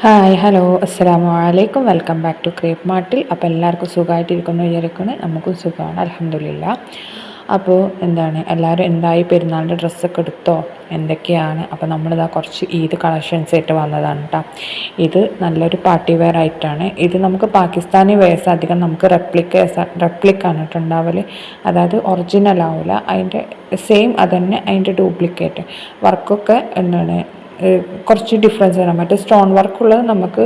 Hi hello അസ്സലാമു അലൈക്കും. Welcome back to crepe മാർട്ടിൽ. അപ്പോൾ എല്ലാവർക്കും സുഖമായിട്ടിരിക്കുന്നു വിചാരിക്കുന്നു. നമുക്കും സുഖമാണ്, അൽഹംദുലില്ലാ. അപ്പോൾ എല്ലാവരും എന്തായി, പെരുന്നാളിൻ്റെ ഡ്രസ്സൊക്കെ എടുത്തോ, എന്തൊക്കെയാണ്? അപ്പോൾ നമ്മളിതാ കുറച്ച് ഈദ് കളക്ഷൻസ് ആയിട്ട് വന്നതാണ് കേട്ടോ. ഇത് നല്ലൊരു പാർട്ടി വെയർ ആയിട്ടാണ്. ഇത് നമുക്ക് പാകിസ്ഥാനി വെയർസ് അധികം നമുക്ക് റെപ്ലിക്കാണ് കേട്ടോ ഉണ്ടാവൽ. അതായത് ഒറിജിനൽ ആവില്ല, അതിൻ്റെ സെയിം അതന്നെ, അതിൻ്റെ ഡ്യൂപ്ലിക്കേറ്റ് വർക്കൊക്കെ കുറച്ച് ഡിഫറൻസ് വരാം. മറ്റേ സ്റ്റോൺ വർക്കുള്ളത് നമുക്ക്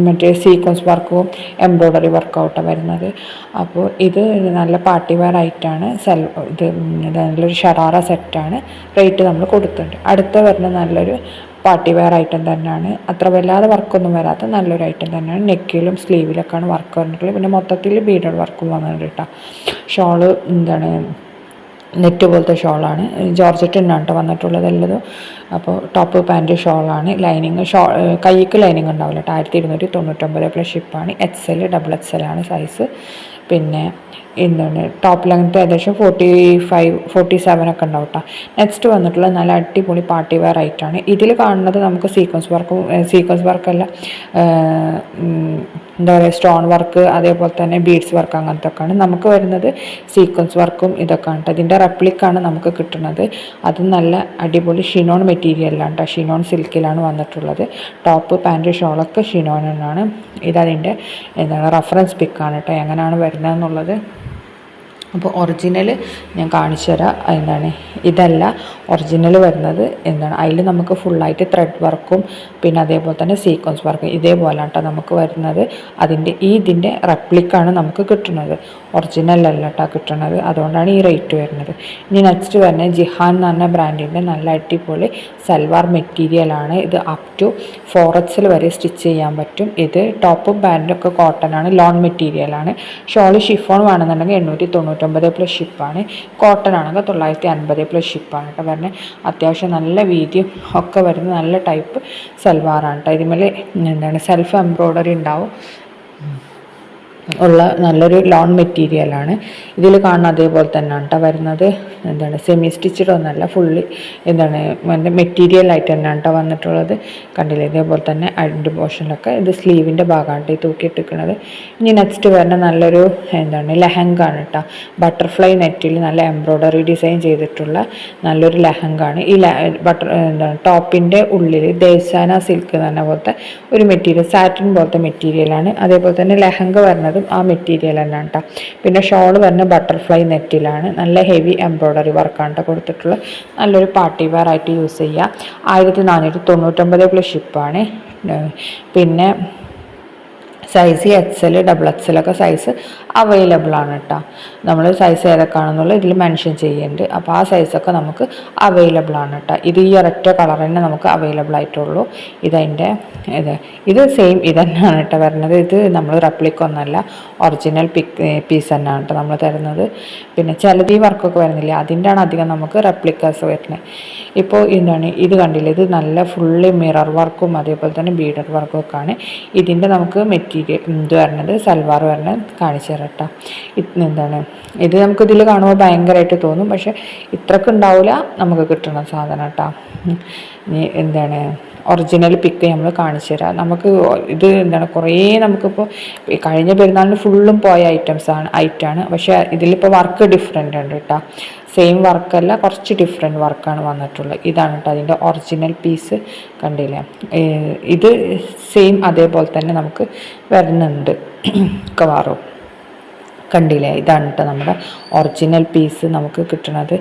മറ്റേ സീക്വൻസ് വർക്കും എംബ്രോയ്ഡറി വർക്കൗട്ടാണ് വരുന്നത്. അപ്പോൾ ഇത് നല്ല പാർട്ടി വെയർ ആയിട്ടാണ്. ഇത് നല്ലൊരു ഷറാറ സെറ്റാണ്. റേറ്റ് നമ്മൾ കൊടുത്തിട്ടുണ്ട്. അടുത്ത വരുന്ന നല്ലൊരു പാർട്ടി വെയർ ഐറ്റം തന്നെയാണ്. അത്ര വല്ലാതെ വർക്കൊന്നും വരാത്ത നല്ലൊരു ഐറ്റം തന്നെയാണ്. നെക്കിലും സ്ലീവിലൊക്കെയാണ് വർക്ക് വന്നിട്ടുള്ളത്. പിന്നെ മൊത്തത്തിൽ ബീഡഡ് വർക്കും വന്നിട്ടുണ്ട് കേട്ടോ. ഷോള് നെറ്റ് പോലത്തെ ഷോളാണ്. ജോർജറ്റ് തന്നെയാണ് കേട്ടോ വന്നിട്ടുള്ളത് എല്ലതും. അപ്പോൾ ടോപ്പ് പാൻറ്റ് ഷോളാണ്. ലൈനിങ് കൈക്ക് ലൈനിങ് ഉണ്ടാവില്ല കേട്ടോ. 1299 പ്ലസ് ഷിപ്പാണ്. XL XXL ആണ് സൈസ്. പിന്നെ ടോപ്പ് ലെങ്ത്ത് ഏകദേശം 47 ഒക്കെ ഉണ്ടാവും കേട്ടോ. നെക്സ്റ്റ് വന്നിട്ടുള്ള നല്ല അടിപൊളി പാർട്ടി വെയർ ആയിട്ടാണ്. ഇതിൽ കാണുന്നത് നമുക്ക് സീക്വൻസ് വർക്കല്ല, എന്താ പറയുക, സ്റ്റോൺ വർക്ക്, അതേപോലെ തന്നെ ബീഡ്സ് വർക്ക്, അങ്ങനത്തെ ഒക്കെയാണ് നമുക്ക് വരുന്നത്. സീക്വൻസ് വർക്കും ഇതൊക്കെ ആണ്. ഇതിൻ്റെ റെപ്ലിക്കാണ് നമുക്ക് കിട്ടുന്നത്. അത് നല്ല അടിപൊളി ഷിനോൺ മെറ്റീരിയലാണ് കേട്ടോ. ഷിനോൺ സിൽക്കിലാണ് വന്നിട്ടുള്ളത്. ടോപ്പ് പാൻറ്റ് ഷോളൊക്കെ ഷിനോൺ എന്നാണ്. ഇതതിൻ്റെ റെഫറൻസ് പിക്കാണ് കേട്ടോ, എങ്ങനെയാണ് വരുന്നതെന്നുള്ളത്. അപ്പോൾ ഒറിജിനൽ ഞാൻ കാണിച്ചു തരാം. ഇതല്ല ഒറിജിനൽ വരുന്നത്. അതിൽ നമുക്ക് ഫുള്ളായിട്ട് ത്രെഡ് വർക്കും പിന്നെ അതേപോലെ തന്നെ സീക്വൻസ് വർക്കും ഇതേപോലെ കേട്ടോ നമുക്ക് വരുന്നത്. ഇതിൻ്റെ റെപ്ലിക്കാണ് നമുക്ക് കിട്ടുന്നത്. ഒറിജിനൽ അല്ല കേട്ടോ കിട്ടുന്നത്. അതുകൊണ്ടാണ് ഈ റേറ്റ് വരുന്നത്. ഇനി നെക്സ്റ്റ് വരുന്നത് ജിഹാൻ എന്ന് പറഞ്ഞ ബ്രാൻഡിൻ്റെ നല്ല അടിപൊളി സൽവാർ മെറ്റീരിയലാണ്. ഇത് അപ് ടു 4XL വരെ സ്റ്റിച്ച് ചെയ്യാൻ പറ്റും. ഇത് ടോപ്പും പാൻറ്റൊക്കെ കോട്ടൺ ആണ്, ലോൺ മെറ്റീരിയലാണ്. ഷോള് ഷിഫോൺ വേണമെന്നുണ്ടെങ്കിൽ 899 പ്ലസ് ഷിപ്പാണ്. കോട്ടൺ ആണെങ്കിൽ 950 പ്ലസ് ഷിപ്പാണ് കേട്ടോ വരുന്നത്. അത്യാവശ്യം നല്ല വീതിയും ഒക്കെ വരുന്ന നല്ല ടൈപ്പ് സൽവാറാണ് കേട്ടോ. ഇതിന്മേൽ സെൽഫ് എംബ്രോയ്ഡറി ഉണ്ടാവും ഉള്ള നല്ലൊരു ലോൺ മെറ്റീരിയലാണ്. ഇതിൽ കാണുന്ന അതേപോലെ തന്നെയാണ് കേട്ടോ വരുന്നത്. സെമി സ്റ്റിച്ചഡ് ഒന്നല്ല, ഫുള്ളി മെറ്റീരിയലായിട്ട് തന്നെയാണ് കേട്ടോ വന്നിട്ടുള്ളത്. കണ്ടില്ലേ, ഇതേപോലെ തന്നെ അടിൻ്റെ പോർഷനിലൊക്കെ ഇത് സ്ലീവിൻ്റെ ഭാഗമാണ് തൂക്കിയിട്ടിരിക്കുന്നത്. ഇനി നെക്സ്റ്റ് വരുന്ന നല്ലൊരു ലെഹങ്ക ആണ് കേട്ടോ. ബട്ടർഫ്ലൈ നെറ്റിൽ നല്ല എംബ്രോയ്ഡറി ഡിസൈൻ ചെയ്തിട്ടുള്ള നല്ലൊരു ലെഹങ്ക ആണ്. ഈ ടോപ്പിൻ്റെ ഉള്ളിൽ ദേവസാന സിൽക്ക് തന്നെ പോലത്തെ ഒരു മെറ്റീരിയൽ, സാറ്റിൻ പോലത്തെ മെറ്റീരിയലാണ്. അതേപോലെ തന്നെ ലെഹങ്ക വരുന്നത് ആ മെറ്റീരിയൽ തന്നെയാണ് കേട്ടോ. പിന്നെ ഷോൾ വരുന്ന ബട്ടർഫ്ലൈ നെറ്റിലാണ്. നല്ല ഹെവി എംബ്രോയ്ഡറി വർക്കാണ് കേട്ടോ കൊടുത്തിട്ടുള്ള. നല്ലൊരു പാർട്ടി വെയർ ആയിട്ട് യൂസ് ചെയ്യുക. 1499 പ്ലസ് ഷിപ്പാണ്. പിന്നെ സൈസ് XL XXL ഒക്കെ സൈസ് അവൈലബിൾ ആണ് കേട്ടോ. നമ്മൾ സൈസ് ഏതൊക്കെയാണെന്നുള്ളത് ഇതിൽ മെൻഷൻ ചെയ്യുന്നുണ്ട്. അപ്പോൾ ആ സൈസൊക്കെ നമുക്ക് അവൈലബിൾ ആണ് കേട്ടോ. ഇത് ഈ ഒരൊറ്റ കളർ തന്നെ നമുക്ക് അവൈലബിൾ ആയിട്ടുള്ളൂ. ഇത് സെയിം ഇതന്നെയാണ് കേട്ടോ വരുന്നത്. ഇത് നമ്മൾ റെപ്ലിക്ക ഒന്നല്ല, ഒറിജിനൽ പീസ് തന്നെയാണ് കേട്ടോ നമ്മൾ തരുന്നത്. പിന്നെ ചിലത് ഈ വർക്കൊക്കെ വരുന്നില്ല, അതിൻ്റെയാണ് അധികം നമുക്ക് റെപ്ലിക്കാസ് വരുന്നത്. ഇപ്പോൾ ഇത് കണ്ടില്ലേ, ഇത് നല്ല ഫുള്ളി മിറർ വർക്കും അതേപോലെ തന്നെ ബീഡഡ് വർക്കും ഒക്കെ ആണ്. ഇതിൻ്റെ നമുക്ക് ഇത് വരുന്നത് സൽവാർ വരുന്നത് കാണിച്ചു തരാം കേട്ടോ. ഇത് നമുക്ക് ഇതിൽ കാണുമ്പോൾ ഭയങ്കരമായിട്ട് തോന്നും, പക്ഷെ ഇത്രക്ക് ഉണ്ടാവില്ല നമുക്ക് കിട്ടുന്ന സാധനം കേട്ടോ. ഇനി ഒറിജിനൽ പിക്ക് നമ്മൾ കാണിച്ചു തരാം. നമുക്ക് ഇത് കുറേ നമുക്കിപ്പോൾ കഴിഞ്ഞ പെരുന്നാളിന് ഫുള്ളും പോയ ഐറ്റാണ്. പക്ഷേ ഇതിലിപ്പോൾ വർക്ക് ഡിഫറെൻ്റ് ഉണ്ട് കേട്ടോ. സെയിം വർക്കല്ല, കുറച്ച് ഡിഫറെൻറ്റ് വർക്കാണ് വന്നിട്ടുള്ളത്. ഇതാണ് കേട്ടോ അതിൻ്റെ ഒറിജിനൽ പീസ്. കണ്ടില്ലേ, ഇത് സെയിം അതേപോലെ തന്നെ നമുക്ക് വരുന്നുണ്ട് കവാറും. കണ്ടില്ലേ, ഇതാണ് കേട്ടോ നമ്മുടെ ഒറിജിനൽ പീസ് നമുക്ക് കിട്ടുന്നത്.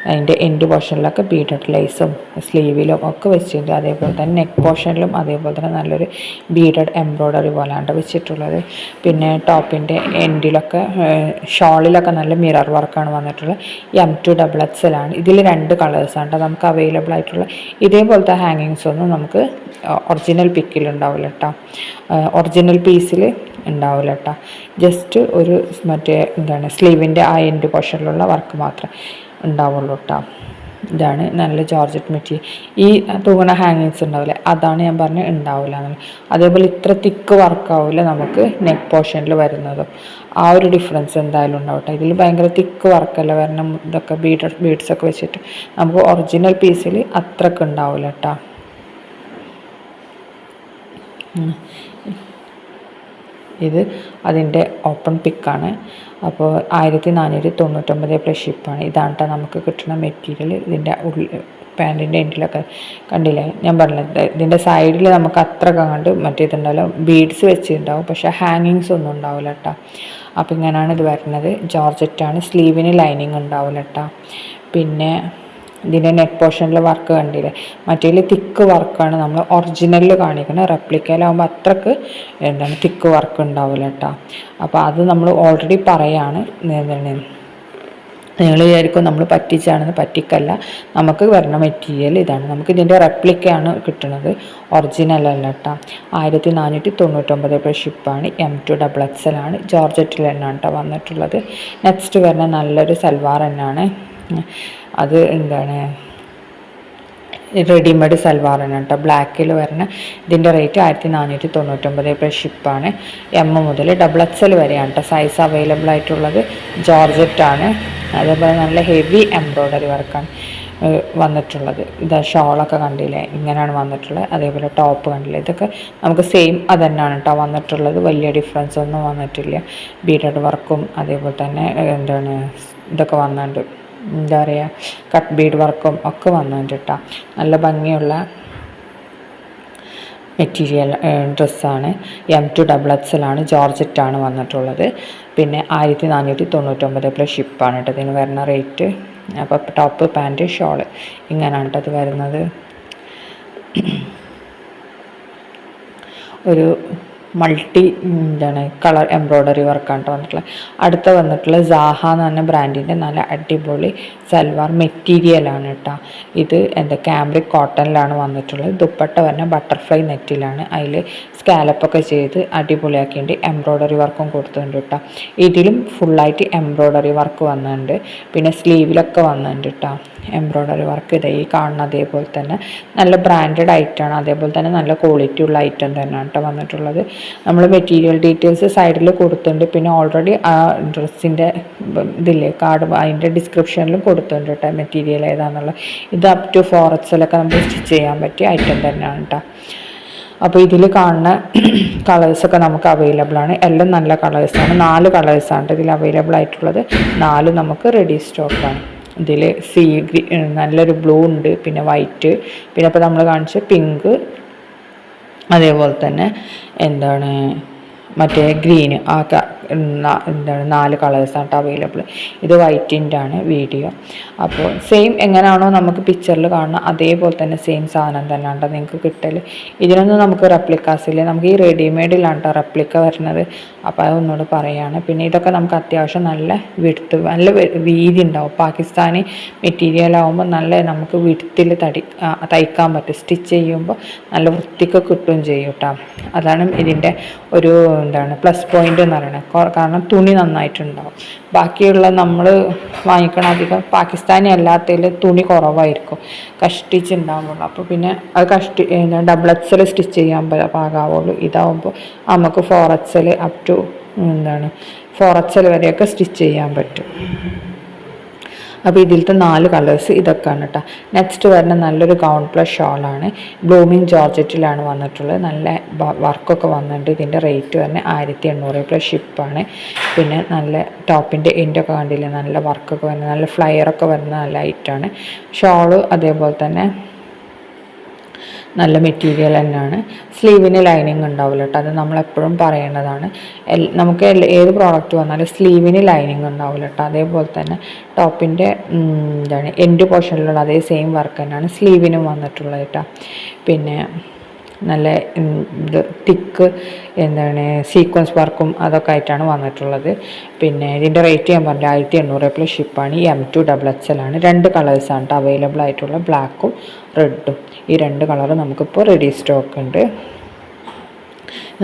അതിൻ്റെ എൻഡ് പോർഷനിലൊക്കെ ബീഡഡ് ലേസും സ്ലീവിലും ഒക്കെ വെച്ചിട്ടുണ്ട്. അതേപോലെ തന്നെ നെക്ക് പോർഷനിലും അതേപോലെ തന്നെ നല്ലൊരു ബീഡഡ് എംബ്രോയ്ഡറി പോലെയാണ് വെച്ചിട്ടുള്ളത്. പിന്നെ ടോപ്പിൻ്റെ എൻഡിലൊക്കെ ഷോളിലൊക്കെ നല്ല മിറർ വർക്കാണ് വന്നിട്ടുള്ളത്. M2 XXL ആണ്. ഇതിൽ 2 കളേഴ്സാണ് കേട്ടോ നമുക്ക് അവൈലബിൾ ആയിട്ടുള്ള. ഇതേപോലത്തെ ഹാങ്ങിങ്സ് ഒന്നും നമുക്ക് ഒറിജിനൽ പിക്കിൽ ഉണ്ടാവില്ല കേട്ടോ, ഒറിജിനൽ പീസിൽ ഉണ്ടാവില്ല കേട്ടോ. ജസ്റ്റ് ഒരു സ്ലീവിൻ്റെ ആ എൻഡ് പോർഷനിലുള്ള വർക്ക് മാത്രമേ ഉണ്ടാവുള്ളൂ കേട്ടോ. ഇതാണ് നല്ല ജോർജറ്റ് മെറ്റീരിയൽ. ഈ തൂങ്ങുന്ന ഹാങ്ങിങ്സ് ഉണ്ടാവില്ലേ, അതാണ് ഞാൻ പറഞ്ഞത് ഉണ്ടാവില്ല എന്നുള്ളത്. അതേപോലെ ഇത്ര തിക്ക് വർക്കാവില്ല നമുക്ക് നെക്ക് പോർഷനിൽ വരുന്നതും. ആ ഒരു ഡിഫറൻസ് എന്തായാലും ഉണ്ടാവട്ടെ. ഇതിൽ ഭയങ്കര തിക്ക് വർക്കല്ല വരണം. ഇതൊക്കെ ബീഡ്സൊക്കെ വെച്ചിട്ട് നമുക്ക് ഒറിജിനൽ പീസിൽ അത്രക്ക് ഉണ്ടാവില്ല കേട്ടോ. ഇത് അതിൻ്റെ ഓപ്പൺ പിക്കാണ്. അപ്പോൾ 1499 പ്ലസ് ഷിപ്പാണ്. ഇതാണ് കേട്ടോ നമുക്ക് കിട്ടുന്ന മെറ്റീരിയൽ. ഇതിൻ്റെ പാൻറ്റിൻ്റെ എൻഡിലൊക്കെ കണ്ടില്ലേ, ഞാൻ പറഞ്ഞത് ഇതിൻ്റെ സൈഡിൽ നമുക്ക് അത്ര കണ്ട് മറ്റേതുണ്ടാവില്ല, ബീഡ്സ് വെച്ചിട്ടുണ്ടാവും, പക്ഷേ ഹാങ്ങിങ്സ് ഒന്നും ഉണ്ടാവില്ല കേട്ടോ. അപ്പോൾ ഇങ്ങനെയാണ് ഇത് വരുന്നത്. ജോർജറ്റാണ്. സ്ലീവിന് ലൈനിങ് ഉണ്ടാവില്ല കേട്ടോ. പിന്നെ ഇതിൻ്റെ നെക്ക് പോർഷനിൽ വർക്ക് കണ്ടില്ലേ, മറ്റേതിൽ തിക്ക് വർക്കാണ് നമ്മൾ ഒറിജിനലിൽ കാണിക്കുന്നത്. റെപ്ലിക്കയിലാവുമ്പോൾ അത്രക്ക് തിക്ക് വർക്ക് ഉണ്ടാവില്ല കേട്ടോ. അപ്പോൾ അത് നമ്മൾ ഓൾറെഡി പറയാണ്. നിങ്ങൾ വിചാരിക്കും നമ്മൾ പറ്റിച്ചാണെന്ന്. പറ്റിക്കല്ല, നമുക്ക് വരുന്ന മെറ്റീരിയൽ ഇതാണ്. നമുക്ക് ഇതിൻ്റെ റെപ്ലിക്കയാണ് കിട്ടുന്നത്, ഒറിജിനൽ അല്ല കേട്ടോ. 1499 പ്ലസ് ഷിപ്പാണ്. M2XXL ആണ്. ജോർജറ്റിൽ തന്നെയാണ് കേട്ടോ വന്നിട്ടുള്ളത്. നെക്സ്റ്റ് വരുന്ന നല്ലൊരു സൽവാർ തന്നെയാണ്. അത് റെഡിമെയ്ഡ് സൽവാർ തന്നെ കേട്ടോ, ബ്ലാക്കിൽ വരുന്ന. ഇതിൻ്റെ റേറ്റ് 1499 പ്ലസ് ഷിപ്പാണ്. M മുതൽ XXL വരെയാണ് കേട്ടോ സൈസ് അവൈലബിൾ ആയിട്ടുള്ളത്. ജോർജറ്റാണ്. അതേപോലെ നല്ല ഹെവി എംബ്രോയ്ഡറി വർക്കാണ് വന്നിട്ടുള്ളത്. ഇതാ ഷോളൊക്കെ കണ്ടില്ലേ, ഇങ്ങനെയാണ് വന്നിട്ടുള്ളത്. അതേപോലെ ടോപ്പ് കണ്ടില്ലേ, ഇതൊക്കെ നമുക്ക് സെയിം അത് തന്നെയാണ് കേട്ടോ വന്നിട്ടുള്ളത്. വലിയ ഡിഫറൻസ് ഒന്നും വന്നിട്ടില്ല. ബീഡഡ് വർക്കും അതേപോലെ തന്നെ ഇതൊക്കെ വന്നിട്ടുണ്ട്, എന്താ പറയുക, കട്ട് ബീഡ് വർക്കും ഒക്കെ വന്നിട്ടുണ്ട് കേട്ടോ. നല്ല ഭംഗിയുള്ള മെറ്റീരിയൽ ഡ്രസ്സാണ്. M2XXL ആണ്. ജോർജറ്റാണ് വന്നിട്ടുള്ളത്. പിന്നെ 1499 പ്ലസ് ഷിപ്പാണ് കേട്ടോ ഇതിന് വരുന്ന റേറ്റ്. അപ്പോൾ ടോപ്പ് പാൻറ്റ് ഷോള് ഇങ്ങനെയാണ് കേട്ടോ അത് വരുന്നത്. ഒരു മൾട്ടി കളർ എംബ്രോയ്ഡറി വർക്കാണ് കേട്ടോ വന്നിട്ടുള്ളത്. അടുത്ത വന്നിട്ടുള്ളത് സാഹ എന്ന് പറഞ്ഞ ബ്രാൻഡിൻ്റെ നല്ല അടിപൊളി സൽവാർ മെറ്റീരിയലാണ് കേട്ടോ. ഇത് ക്യാമ്രിക് കോട്ടണിലാണ് വന്നിട്ടുള്ളത്. ദുപ്പട്ട പറഞ്ഞ ബട്ടർഫ്ലൈ നെറ്റിലാണ്. അതിൽ സ്കാലപ്പൊക്കെ ചെയ്ത് അടിപൊളിയാക്കിയിട്ട് എംബ്രോയ്ഡറി വർക്കും കൊടുത്തിട്ടുണ്ട് കേട്ടോ. ഇതിലും ഫുള്ളായിട്ട് എംബ്രോയ്ഡറി വർക്ക് വന്നിട്ടുണ്ട്. പിന്നെ സ്ലീവിലൊക്കെ വന്നിട്ടുണ്ട് കേട്ടോ എംബ്രോയ്ഡറി വർക്ക്. ഇത് ഈ കാണുന്ന അതേപോലെ തന്നെ നല്ല ബ്രാൻഡഡ് ഐറ്റമാണ്. അതേപോലെ തന്നെ നല്ല ക്വാളിറ്റി ഉള്ള ഐറ്റം തന്നെയാണ് കേട്ടോ വന്നിട്ടുള്ളത്. നമ്മൾ മെറ്റീരിയൽ ഡീറ്റെയിൽസ് സൈഡിൽ കൊടുത്തിട്ടുണ്ട്. പിന്നെ ഓൾറെഡി ആ ഡ്രസ്സിൻ്റെ ഇതില്ലേ കാർഡ്, അതിൻ്റെ ഡിസ്ക്രിപ്ഷനിലും കൊടുത്തിട്ടുണ്ട് കേട്ടോ മെറ്റീരിയൽ ഏതാണെന്നുള്ളത്. ഇത് അപ് ടു 4XL ഒക്കെ നമുക്ക് സ്റ്റിച്ച് ചെയ്യാൻ പറ്റിയ ഐറ്റം തന്നെയാണ് കേട്ടോ. അപ്പോൾ ഇതിൽ കാണുന്ന കളേഴ്സൊക്കെ നമുക്ക് അവൈലബിൾ ആണ്. എല്ലാം നല്ല കളേഴ്സാണ്. 4 കളേഴ്സാണ് ഇതിൽ അവൈലബിൾ ആയിട്ടുള്ളത്. 4 നമുക്ക് റെഡി സ്റ്റോക്കാണ്. ഇതിൽ നല്ലൊരു ബ്ലൂ ഉണ്ട്, പിന്നെ വൈറ്റ്, പിന്നെ ഇപ്പോൾ നമ്മൾ കാണിച്ച പിങ്ക്, അതേപോലെ തന്നെ മറ്റേ ഗ്രീന്, ആ 4 കളേഴ്സാണ് കേട്ടോ അവൈലബിൾ. ഇത് വൈറ്റിൻ്റെ ആണ് വീഡിയോ. അപ്പോൾ സെയിം എങ്ങനെയാണോ നമുക്ക് പിക്ചറിൽ കാണുന്ന അതേപോലെ തന്നെ സെയിം സാധനം തന്നെ കേട്ടോ നിങ്ങൾക്ക് കിട്ടൽ. ഇതിനൊന്നും നമുക്ക് റെപ്ലിക്കാസ് ഇല്ല. നമുക്ക് ഈ റെഡിമെയ്ഡിലാണ് കേട്ടോ റെപ്ലിക്ക വരുന്നത്. അപ്പോൾ അതൊന്നുകൂടെ പറയുകയാണ്. പിന്നെ ഇതൊക്കെ നമുക്ക് അത്യാവശ്യം നല്ല നല്ല വീതി ഉണ്ടാവും. പാകിസ്ഥാനി മെറ്റീരിയൽ ആകുമ്പോൾ നല്ല നമുക്ക് വിടുത്തിൽ തയ്ക്കാൻ പറ്റും. സ്റ്റിച്ച് ചെയ്യുമ്പോൾ നല്ല വൃത്തിക്ക് കിട്ടുകയും ചെയ്യും കേട്ടോ. അതാണ് ഇതിൻ്റെ ഒരു പ്ലസ് പോയിന്റ് എന്ന് പറയുന്നത്. കാരണം തുണി നന്നായിട്ടുണ്ടാവും. ബാക്കിയുള്ള നമ്മൾ വാങ്ങിക്കണ അധികം പാകിസ്ഥാനി അല്ലാത്തതിൽ തുണി കുറവായിരിക്കും, കഷ്ടിച്ചുണ്ടാവുള്ളൂ. അപ്പോൾ പിന്നെ അത് XXL സ്റ്റിച്ച് ചെയ്യാൻ പാകാവുള്ളൂ. ഇതാവുമ്പോൾ നമുക്ക് 4XL അപ് ടു 4XL വരെയൊക്കെ സ്റ്റിച്ച് ചെയ്യാൻ പറ്റും. അപ്പോൾ ഇതിലത്തെ 4 കളേഴ്സ് ഇതൊക്കെയാണ് കേട്ടോ. നെക്സ്റ്റ് വരുന്ന നല്ലൊരു ഗൗൺ പ്ലസ് ഷോളാണ്. ബ്ലൂമിങ് ജോർജറ്റിലാണ് വന്നിട്ടുള്ളത്. നല്ല വർക്കൊക്കെ വന്നിട്ടുണ്ട്. ഇതിൻ്റെ റേറ്റ് തന്നെ 1800 പ്ലസ് ഷിപ്പാണ്. പിന്നെ നല്ല ടോപ്പിൻ്റെ എൻഡൊക്കെ കണ്ടില്ലേ, നല്ല വർക്കൊക്കെ വരുന്ന നല്ല ഫ്ലയറൊക്കെ വരുന്ന നല്ല ഐറ്റാണ്. ഷോള് അതേപോലെ തന്നെ നല്ല മെറ്റീരിയൽ തന്നെയാണ്. സ്ലീവിന് ലൈനിങ് ഉണ്ടാവില്ല കേട്ടോ. അത് നമ്മളെപ്പോഴും പറയേണ്ടതാണ്. നമുക്ക് ഏത് പ്രോഡക്റ്റ് വന്നാലും സ്ലീവിന് ലൈനിങ് ഉണ്ടാവില്ല കേട്ടോ. അതേപോലെ തന്നെ ടോപ്പിൻ്റെ എൻഡ് പോർഷനിലുള്ള അതേ സെയിം വർക്ക് തന്നെയാണ് സ്ലീവിനും വന്നിട്ടുള്ളത് കേട്ടോ. പിന്നെ നല്ല തിക്ക് സീക്വൻസ് വർക്കും അതൊക്കെ ആയിട്ടാണ് വന്നിട്ടുള്ളത്. പിന്നെ ഇതിൻ്റെ റേറ്റ് ഞാൻ പറഞ്ഞില്ല 1800 പ്ലസ് ഷിപ്പാണ്. ഈ M2XXL ആണ്. 2 കളേഴ്സാണ് കേട്ടോ അവൈലബിൾ ആയിട്ടുള്ള, ബ്ലാക്കും റെഡും. ഈ 2 കളറ് നമുക്കിപ്പോൾ റെഡി സ്റ്റോക്ക് ഉണ്ട്.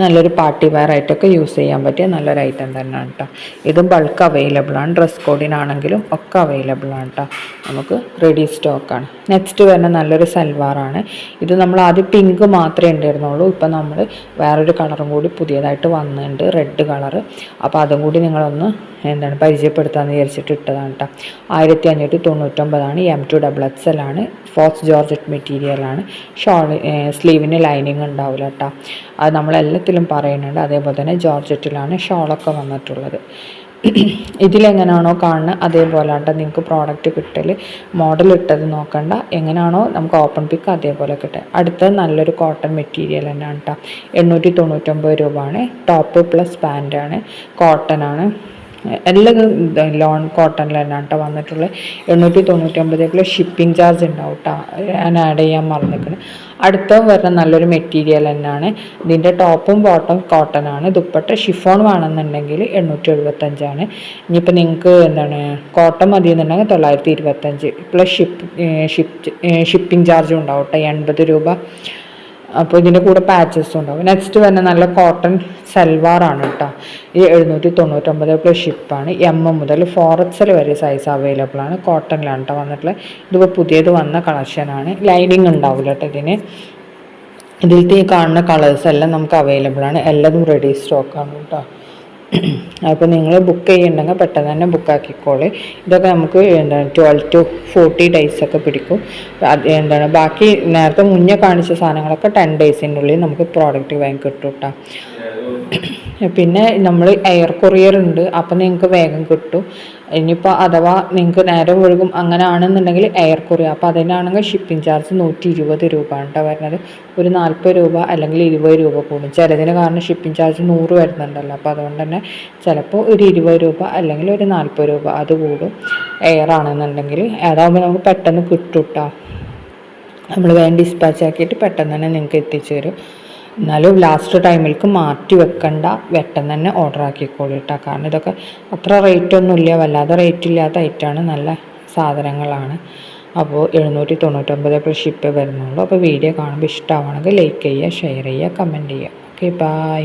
നല്ലൊരു പാർട്ടി വെയർ ആയിട്ടൊക്കെ യൂസ് ചെയ്യാൻ പറ്റിയ നല്ലൊരു ഐറ്റം തന്നെയാണ് കേട്ടോ. ഇതും ബൾക്ക് അവൈലബിൾ ആണ്, ഡ്രസ് കോഡിനാണെങ്കിലും ഒക്കെ അവൈലബിൾ ആണ് കേട്ടോ. നമുക്ക് റെഡി സ്റ്റോക്കാണ്. നെക്സ്റ്റ് വരുന്ന നല്ലൊരു സൽവാറാണ്. ഇത് നമ്മൾ ആദ്യം പിങ്ക് മാത്രമേ ഉണ്ടായിരുന്നുള്ളൂ, ഇപ്പം നമ്മൾ വേറൊരു കളറും കൂടി പുതിയതായിട്ട് വന്നിട്ടുണ്ട്, റെഡ് കളറ്. അപ്പോൾ അതും കൂടി നിങ്ങളൊന്ന് പരിചയപ്പെടുത്താമെന്ന് വിചാരിച്ചിട്ട് ഇട്ടതാണ് കേട്ടോ. 1599 M2XXL ആണ്. ഫോക്സ് ജോർജറ്റ് മെറ്റീരിയലാണ്. സ്ലീവിന് ലൈനിങ് ഉണ്ടാവില്ല കേട്ടോ, അത് നമ്മളെല്ലാത്തിലും പറയുന്നുണ്ട്. അതേപോലെ തന്നെ ജോർജറ്റിലാണ് ഷോളൊക്കെ വന്നിട്ടുള്ളത്. ഇതിലെങ്ങനെയാണോ കാണുന്നത് അതേപോലെ കേട്ടോ നിങ്ങൾക്ക് പ്രോഡക്റ്റ് കിട്ടൽ. മോഡൽ ഇട്ടത് നോക്കണ്ട, എങ്ങനെയാണോ നമുക്ക് ഓപ്പൺ പിക്ക് അതേപോലെ കിട്ടുക. അടുത്തത് നല്ലൊരു കോട്ടൺ മെറ്റീരിയൽ തന്നെയാണ് കേട്ടോ. 899 രൂപയാണ്. ടോപ്പ് പ്ലസ് പാൻറ്റാണ്, കോട്ടൺ ആണ്. എല്ലാം ലോൺ കോട്ടണിൽ തന്നെയാണ് കേട്ടോ വന്നിട്ടുള്ളത്. 899 പ്ലസ് ഷിപ്പിംഗ് ചാർജ് ഉണ്ടാവും കേട്ടോ, ഞാൻ ആഡ് ചെയ്യാൻ മറന്നിരിക്കുന്നത്. അടുത്ത വരുന്ന നല്ലൊരു മെറ്റീരിയൽ തന്നെയാണ്. ഇതിൻ്റെ ടോപ്പും ബോട്ടം കോട്ടൺ ആണ്. ദുപ്പട്ട ഷിഫോൺ വേണമെന്നുണ്ടെങ്കിൽ 875 ഇനിയിപ്പോൾ നിങ്ങൾക്ക് കോട്ടൺ മതി എന്നുണ്ടെങ്കിൽ 925 പ്ലസ് ഷിപ്പിംഗ് ചാർജും ഉണ്ടാവും കേട്ടോ, 80 രൂപ. അപ്പോൾ ഇതിൻ്റെ കൂടെ പാച്ചസും ഉണ്ടാവും. നെക്സ്റ്റ് വരുന്ന നല്ല കോട്ടൺ സൽവാറാണ് കേട്ടോ. ഇത് 799 പ്ലസ് ഷിപ്പാണ്. M മുതൽ 4XL വരെ സൈസ് അവൈലബിൾ ആണ്. കോട്ടണിലാണ് കേട്ടോ വന്നിട്ടുള്ളത്. ഇതിപ്പോൾ പുതിയത് വന്ന കളക്ഷനാണ്. ലൈനിങ് ഉണ്ടാവില്ല കേട്ടോ ഇതിന്. ഇതിലത്തെ ഈ കാണുന്ന കളേഴ്സ് എല്ലാം നമുക്ക് അവൈലബിൾ ആണ്, എല്ലാതും റെഡി സ്റ്റോക്കാണ് കേട്ടോ. അപ്പോൾ നിങ്ങൾ ബുക്ക് ചെയ്യുന്നുണ്ടെങ്കിൽ പെട്ടെന്ന് തന്നെ ബുക്കാക്കിക്കോളി. ഇതൊക്കെ നമുക്ക് 12 to 40 ഡേയ്സൊക്കെ പിടിക്കും. അത് ബാക്കി നേരത്തെ മുന്നേ കാണിച്ച സാധനങ്ങളൊക്കെ 10 ഡേയ്സിൻ്റെ ഉള്ളിൽ നമുക്ക് പ്രോഡക്റ്റ് വാങ്ങി കിട്ടും കേട്ടോ. പിന്നെ നമ്മൾ എയർ കൊറിയർ ഉണ്ട്, അപ്പം നിങ്ങൾക്ക് വേഗം കിട്ടും. ഇനിയിപ്പോൾ അഥവാ നിങ്ങൾക്ക് നേരം ഒഴുകും അങ്ങനെ ആണെന്നുണ്ടെങ്കിൽ എയർ കൊറിയർ, അപ്പോൾ അതിനാണെങ്കിൽ ഷിപ്പിംഗ് ചാർജ് 120 രൂപ കേട്ടോ വരുന്നത്. ഒരു 40 രൂപ അല്ലെങ്കിൽ 20 രൂപ കൂടും ചിലതിന്, കാരണം ഷിപ്പിംഗ് ചാർജ് 100 വരുന്നുണ്ടല്ലോ. അപ്പോൾ അതുകൊണ്ട് തന്നെ ചിലപ്പോൾ ഒരു 20 രൂപ അല്ലെങ്കിൽ ഒരു 40 രൂപ അത് കൂടും എയർ ആണെന്നുണ്ടെങ്കിൽ. അതാകുമ്പോൾ നമുക്ക് പെട്ടെന്ന് കിട്ടും കേട്ടോ. നമ്മൾ വേഗം ഡിസ്പാച്ച് ആക്കിയിട്ട് പെട്ടെന്ന് തന്നെ നിങ്ങൾക്ക് എത്തിച്ചു തരും. എന്നാലും ലാസ്റ്റ് ടൈമിലേക്ക് മാറ്റി വെക്കണ്ട, പെട്ടെന്ന് തന്നെ ഓർഡർ ആക്കിക്കോളൂ കേട്ടോ. കാരണം ഇതൊക്കെ അത്ര റേറ്റൊന്നുമില്ല, വല്ലാതെ റേറ്റ് ഇല്ലാത്ത ഐറ്റമാണ്, നല്ല സാധനങ്ങളാണ്. അപ്പോൾ 799 പ്ലസ് ഷിപ്പേ വരുന്നുള്ളൂ. അപ്പോൾ വീഡിയോ കാണുമ്പോൾ ഇഷ്ടമാണെങ്കിൽ ലൈക്ക് ചെയ്യുക, ഷെയർ ചെയ്യുക, കമൻറ്റ് ചെയ്യുക. Okay, by.